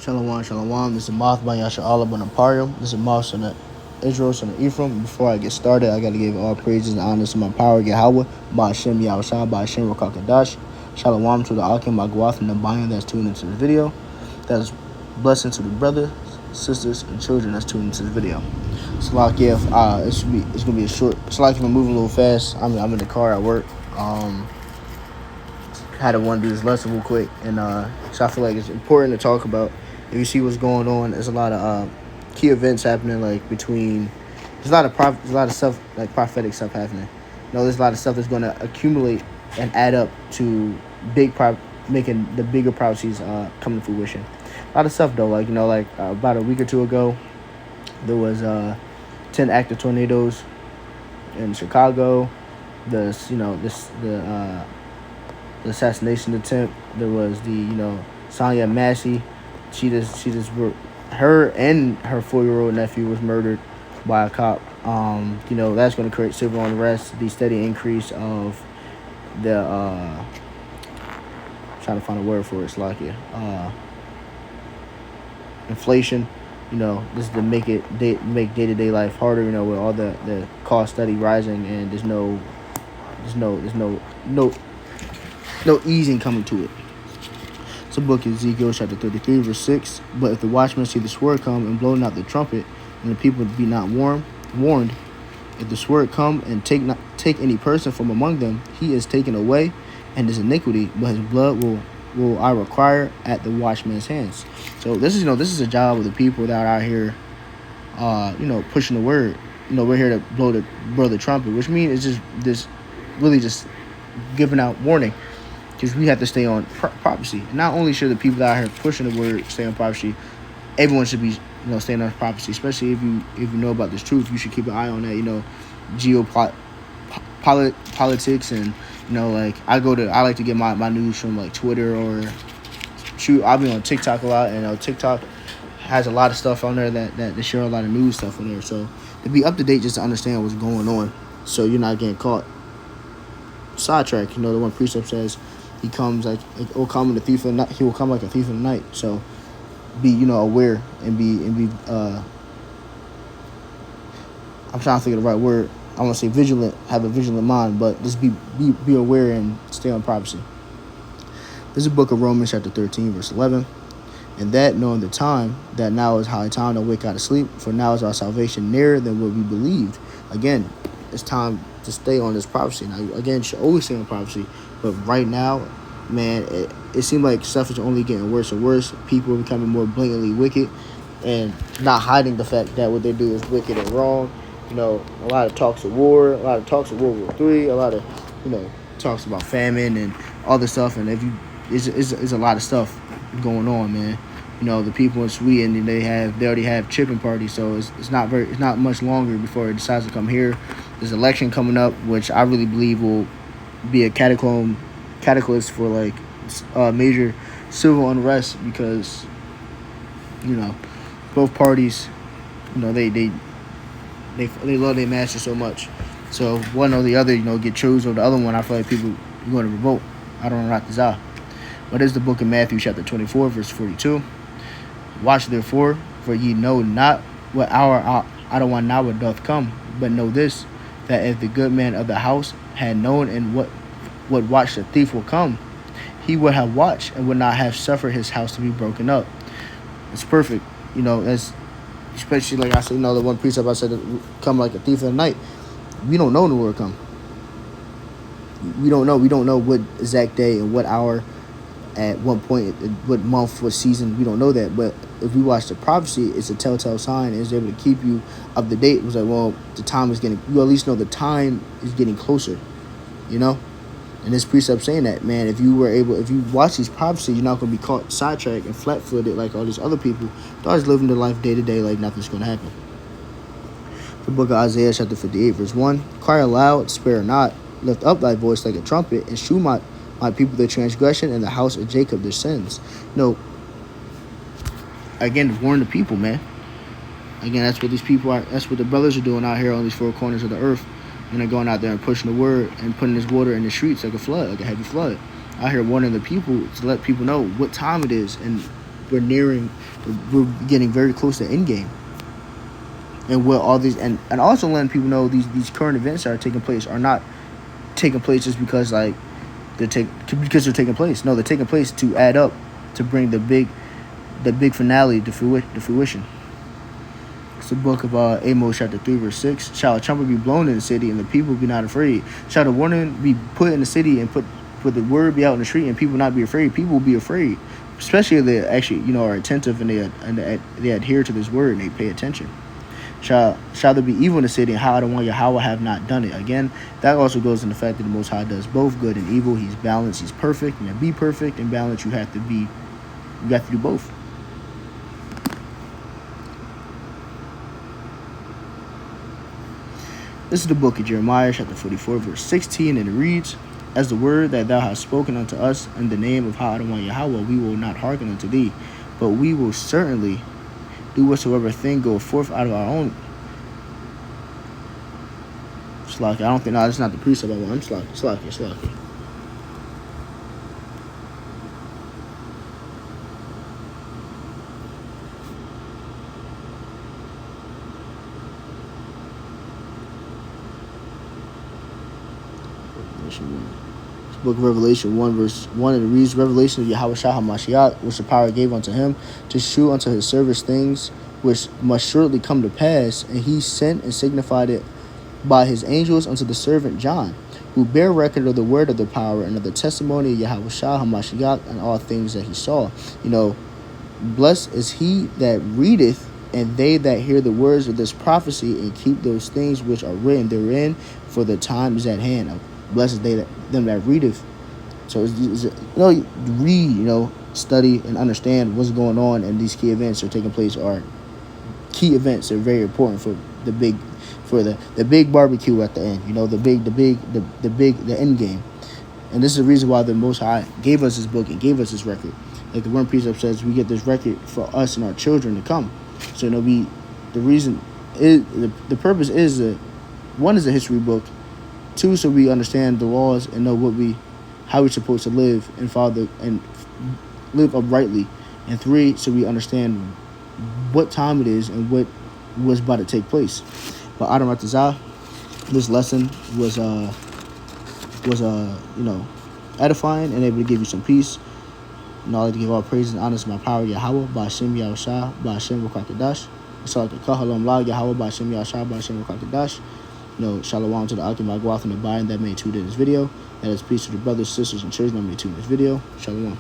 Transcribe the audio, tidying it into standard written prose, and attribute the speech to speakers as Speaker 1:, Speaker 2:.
Speaker 1: Shalom, shalom. This is Moth by Yasha Allah bin Aparim. This is Moth son of Israel, son of Ephraim. Before I get started, I got to give all praises and honors to my power, Yahweh, by Hashem Yahushua, by Hashem Rakakadash. Shalom to the Akim, Magwath, and the Bayan that's tuned into this video. That's blessing to the brothers, sisters, and children that's tuned into this video. Salakia, it's gonna be a short. Salakia, if I'm moving a little fast. I'm in the car at work. Had to want to do this lesson real quick, and so I feel like it's important to talk about. If you see what's going on, there's a lot of key events happening. Like there's a lot of stuff like prophetic stuff happening. There's a lot of stuff that's going to accumulate and add up to making the bigger prophecies come to fruition. A lot of stuff though, about a week or two ago, there was 10 active tornadoes in Chicago. The assassination attempt. There was the Sonia Massey. Her and her 4-year-old nephew was murdered by a cop. That's going to create civil unrest. The steady increase of the trying to find a word for it, Slakia. Inflation. This is to make day-to-day life harder. With all the cost steady rising, and there's no easing coming to it. So book Ezekiel chapter 33 verse 6. But if the watchmen see the sword come and blowing out the trumpet, and the people be not warned, if the sword come and take any person from among them, he is taken away, and his iniquity, but his blood will I require at the watchman's hands. So this is a job of the people that are out here, pushing the word. We're here to blow the trumpet, which means it's just giving out warning. Because we have to stay on prophecy. Not only should the people that are here pushing the word stay on prophecy, everyone should be staying on prophecy. Especially if you know about this truth, you should keep an eye on that. Politics, and I like to get my news from like Twitter, or I'll be on TikTok a lot, and TikTok has a lot of stuff on there that they share a lot of news stuff on there. So to be up to date, just to understand what's going on, so you're not getting caught sidetracked. The one precept says, he comes like will come in a thief of the night. He will come like a thief in the night. So be aware and be I'm trying to think of the right word. I want to say vigilant. Have a vigilant mind, but just be aware and stay on prophecy. This is the book of Romans chapter 13 verse 11. And that knowing the time, that now is high time to wake out of sleep, for now is our salvation nearer than what we believed. Again, it's time to stay on this prophecy. Now, again, you should always stay on prophecy. But right now, man, it seems like stuff is only getting worse and worse. People are becoming more blatantly wicked and not hiding the fact that what they do is wicked and wrong. A lot of talks of war, a lot of talks of World War III, a lot of, talks about famine and all this stuff. And it's a lot of stuff going on, man. The people in Sweden, they already have chipping parties, so it's not much longer before it decides to come here. There's an election coming up, which I really believe will be a catalyst for like major civil unrest, because both parties they love their master so much. So one or the other get chosen, or the other one, I feel like people are going to revolt. I don't know that. But it's the book of Matthew chapter 24 verse 42. Watch therefore, for ye know not what hour Adonai doth come, but know this, that if the good man of the house had known in what watch the thief will come, he would have watched and would not have suffered his house to be broken up. It's perfect. As especially like I said, the one precept I said, come like a thief in the night. We don't know when the word come. We don't know what exact day and what hour, at what point, what month, what season. We don't know that. But if we watch the prophecy, it's a telltale sign. It's able to keep you up to date. It was like, well, the time is getting, you at least know the time is getting closer, And this precept saying that, man, if you watch these prophecies, you're not going to be caught sidetracked and flat-footed like all these other people. They're always living their life day to day like nothing's going to happen. The book of Isaiah chapter 58 verse 1. Cry aloud, spare not, lift up thy voice like a trumpet, and shew my people their transgression, and the house of Jacob their sins. Again, warn the people, man. Again, that's what these people are. That's what the brothers are doing out here on these four corners of the earth. And they're going out there and pushing the word and putting this water in the streets like a flood, like a heavy flood. Out here warning the people to let people know what time it is. And we're nearing We're getting very close to endgame. And what all these and also letting people know these current events that are taking place are not taking place just because like because they're taking place. No, they're taking place to add up to bring the big finale to fruition. It's the book of Amos chapter 3 verse 6. Shall a trumpet be blown in the city and the people be not afraid? Shall the warning be put in the city and put the word be out in the street and people not be afraid? People will be afraid, especially if they actually are attentive and they adhere to this word and they pay attention. Shall there be evil in the city, and how Adonai Yahweh have not done it? Again, that also goes in the fact that the Most High does both good and evil. He's balanced. He's perfect. And to be perfect and balanced, you have to do both. This is the book of Jeremiah, chapter 44, verse 16, and it reads, As the word that thou hast spoken unto us in the name of Adonai Yahweh, we will not hearken unto thee, but we will certainly do whatsoever thing go forth out of our own. Slacky. I don't think, no, that's not the precept I want. I'm slacky. Book of Revelation 1 verse 1, and it reads, Revelation of Yahweh Shah HaMashiach, which the power gave unto him to shew unto his servants things which must shortly come to pass, and he sent and signified it by his angels unto the servant John, who bear record of the word of the power and of the testimony of Yahweh Shah HaMashiach and all things that he saw. Blessed is he that readeth, and they that hear the words of this prophecy, and keep those things which are written therein, for the time is at hand. Blessed they them that readeth. So read, study and understand what's going on, and these key events are taking place. Are key events are very important for the big barbecue at the end. The end game. And this is the reason why the Most High gave us this book and gave us this record. Like the one precept says, we get this record for us and our children to come. So the reason is the purpose is one is a history book. 2, so we understand the laws and know how we're supposed to live and live uprightly. And 3, so we understand what time it is and what was about to take place. But Adam Ratazah, this lesson was edifying and able to give you some peace. And I'd like to give all praise and honor to my power Yahweh, Ba'ashem Yahushua, Ba'ashem Wakakadash. Salam La Yahweh, Ba'ashem Yahushua, Ba'ashem Wakakadash. Shalom to the Akim Agwath and the Bayan that made tune in this video. That is peace to the brothers, sisters, and children that made tune in this video. Shalom.